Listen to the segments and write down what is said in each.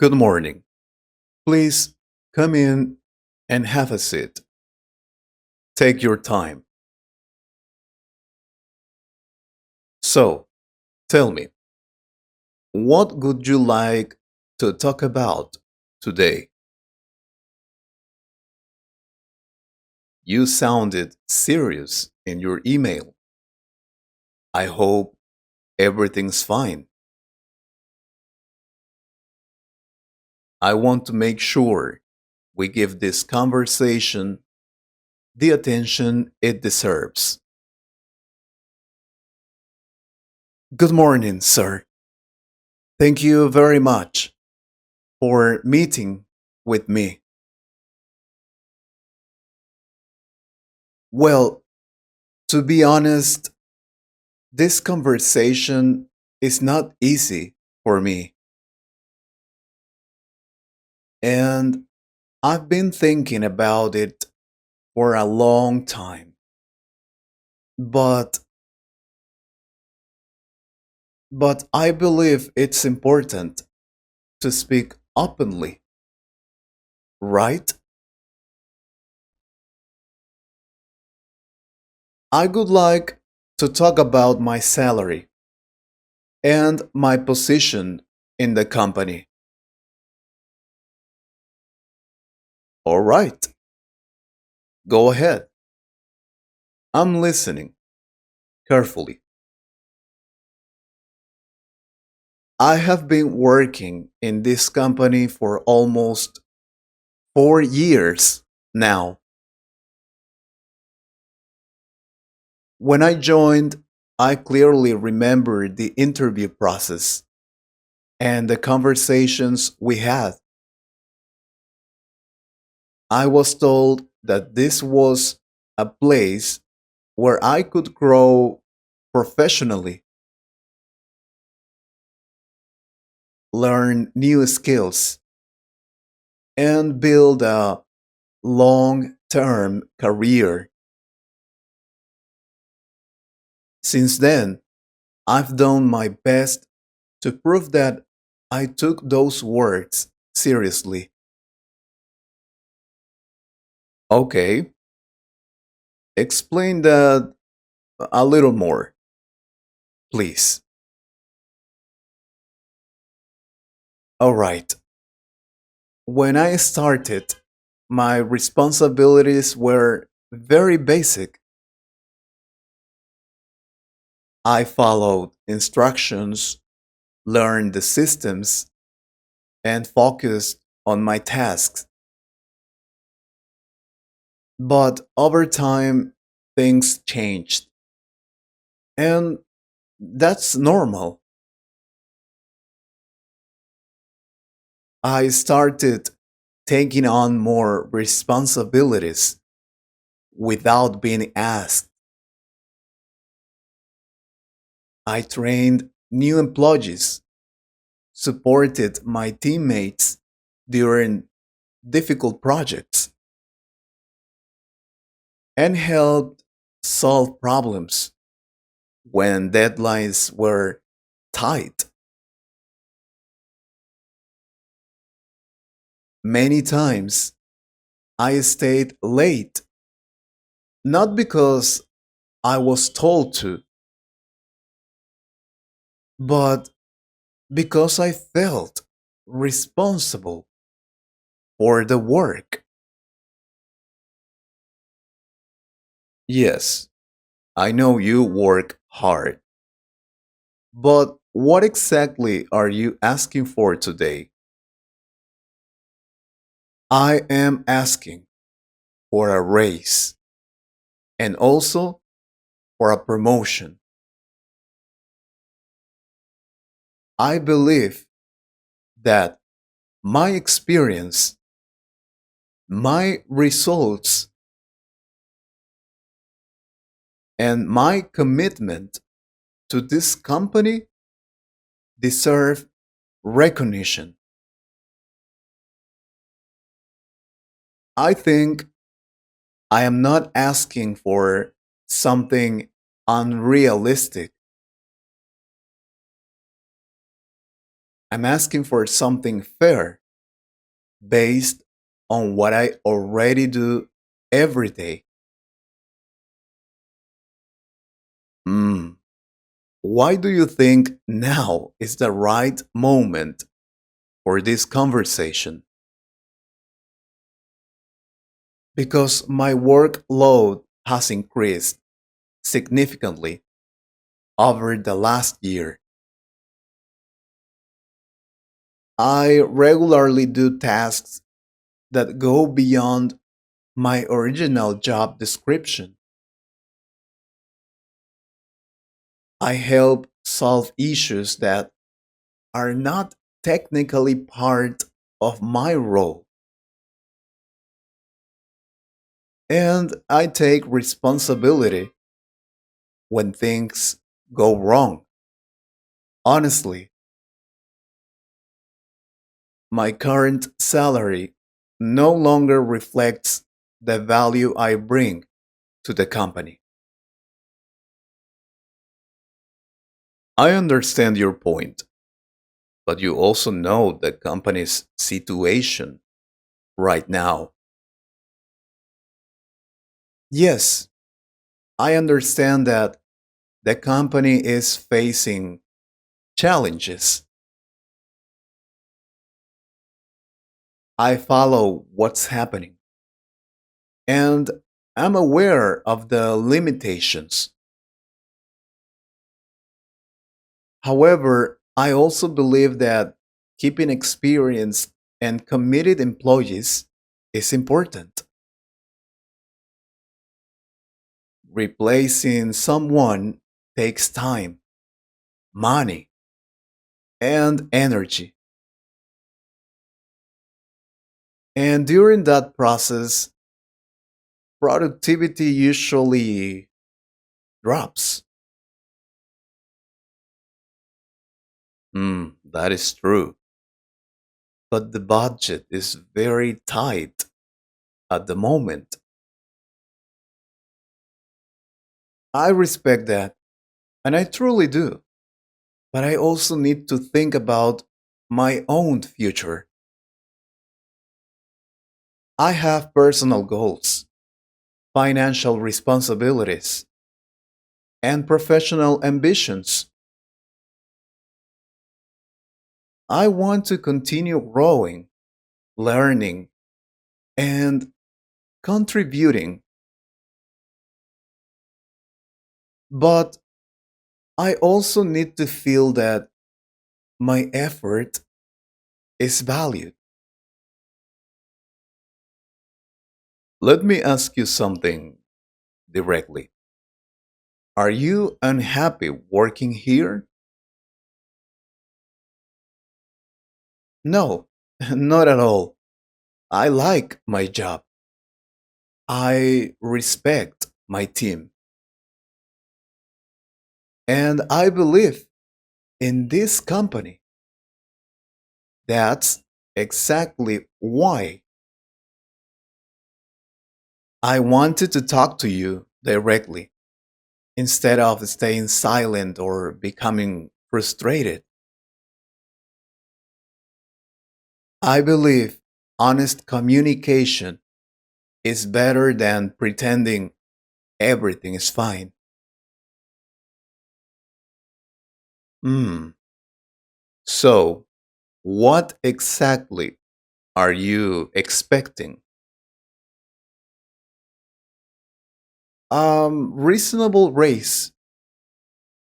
Good morning. Please come in and have a seat. Take your time. So, tell me, what would you like to talk about today? You sounded serious in your email. I hope everything's fine. I want to make sure we give this conversation the attention it deserves. Good morning, sir. Thank you very much for meeting with me. Well, to be honest, this conversation is not easy for me, and I've been thinking about it for a long time. But but I believe it's important to speak openly, right? I would like to talk about my salary and my position in the company. All right, go ahead. I'm listening carefully. I have been working in this company for almost 4 years now. When I joined, I clearly remember the interview process and the conversations we had. I was told that this was a place where I could grow professionally, learn new skills, and build a long term career. Since then, I've done my best to prove that I took those words seriously. Okay, explain that a little more, please. All right. When I started, my responsibilities were very basic. I followed instructions, learned the systems, and focused on my tasks. But over time, things changed. And that's normal. I started taking on more responsibilities without being asked. I trained new employees, supported my teammates during difficult projects, and helped solve problems when deadlines were tight. Many times I stayed late, not because I was told to, but because I felt responsible for the work. Yes, I know you work hard, but what exactly are you asking for today? I am asking for a raise and also for a promotion. I believe that my experience, my results, and my commitment to this company deserve recognition. I think I am not asking for something unrealistic. I'm asking for something fair based on what I already do every day. Hmm. Why do you think now is the right moment for this conversation? Because my workload has increased significantly over the last year. I regularly do tasks that go beyond my original job description. I help solve issues that are not technically part of my role. And I take responsibility when things go wrong. Honestly, my current salary no longer reflects the value I bring to the company. I understand your point, but you also know the company's situation right now. Yes, I understand that the company is facing challenges. I follow what's happening and I'm aware of the limitations. However, I also believe that keeping experienced and committed employees is important. Replacing someone takes time, money, and energy. And during that process, productivity usually drops. That is true. But the budget is very tight at the moment. I respect that, and I truly do. But I also need to think about my own future. I have personal goals, financial responsibilities, and professional ambitions. I want to continue growing, learning, and contributing, but I also need to feel that my effort is valued. Let me ask you something directly. Are you unhappy working here? No, not at all. I like my job. I respect my team. And I believe in this company. That's exactly why I wanted to talk to you directly instead of staying silent or becoming frustrated. I believe honest communication is better than pretending everything is fine. Hmm. So, what exactly are you expecting? Reasonable raise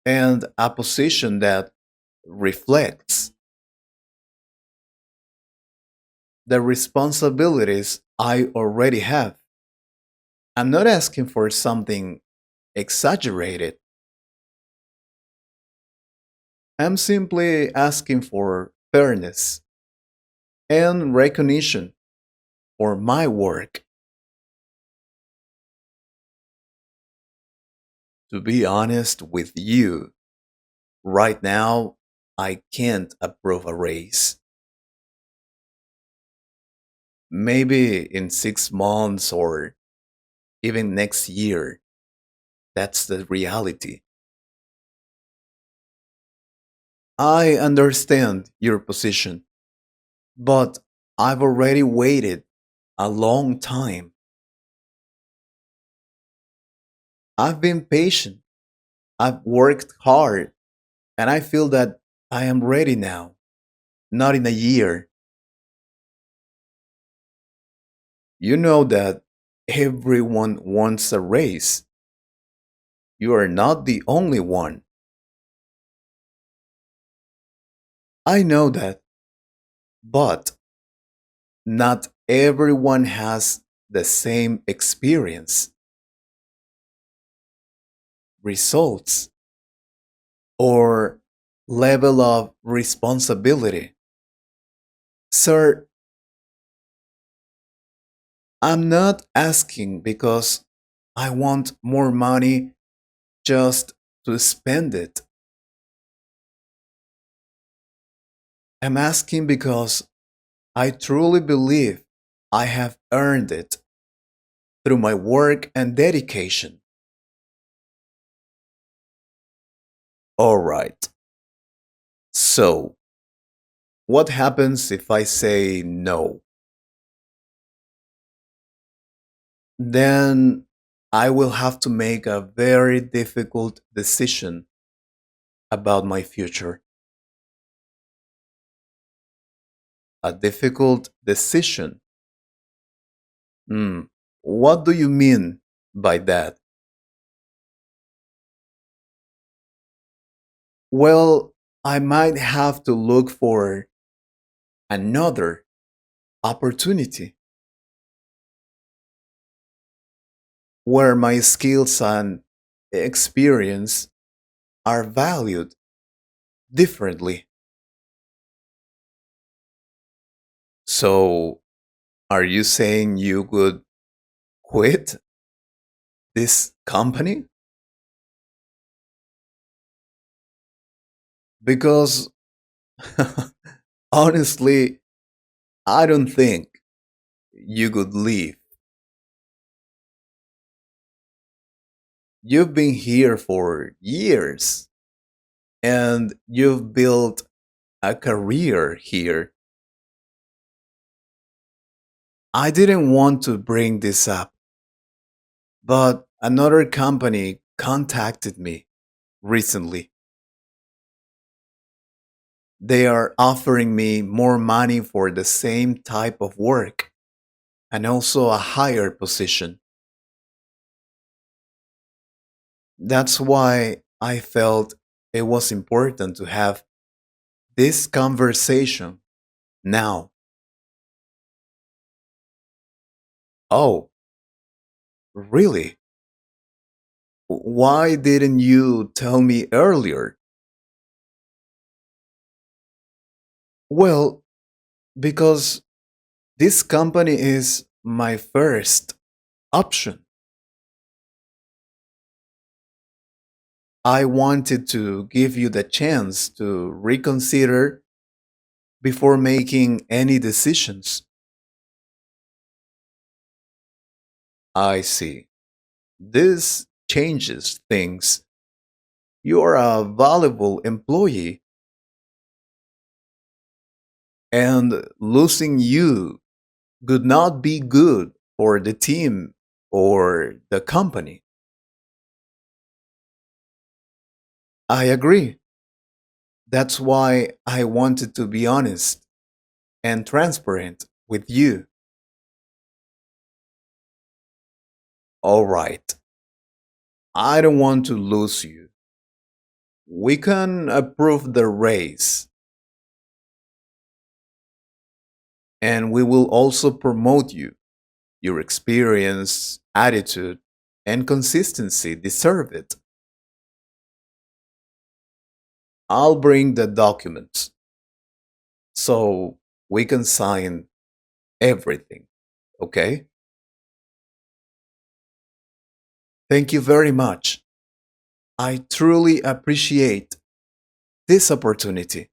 and a position that reflects the responsibilities I already have. I'm not asking for something exaggerated. I'm simply asking for fairness and recognition for my work. To be honest with you, right now, I can't approve a raise. Maybe in 6 months or even next year. That's the reality. I understand your position, but I've already waited a long time. I've been patient, I've worked hard, and I feel that I am ready now, not in a year. You know that everyone wants a raise. You are not the only one. I know that, but not everyone has the same experience, results, or level of responsibility. Sir, I'm not asking because I want more money just to spend it. I'm asking because I truly believe I have earned it through my work and dedication. All right. So, what happens if I say no? Then I will have to make a very difficult decision about my future. A difficult decision. Hmm. What do you mean by that? Well, I might have to look for another opportunity where my skills and experience are valued differently. So, are you saying you could quit this company? Because honestly, I don't think you could leave. You've been here for years and you've built a career here. I didn't want to bring this up, but another company contacted me recently. They are offering me more money for the same type of work and also a higher position. That's why I felt it was important to have this conversation now. Oh, really? Why didn't you tell me earlier? Well, because this company is my first option. I wanted to give you the chance to reconsider before making any decisions. I see. This changes things. You are a valuable employee, and losing you would not be good for the team or the company. I agree. That's why I wanted to be honest and transparent with you. All right. I don't want to lose you. We can approve the raise, and we will also promote you. Your experience, attitude, and consistency deserve it. I'll bring the documents so we can sign everything. Okay? Thank you very much. I truly appreciate this opportunity.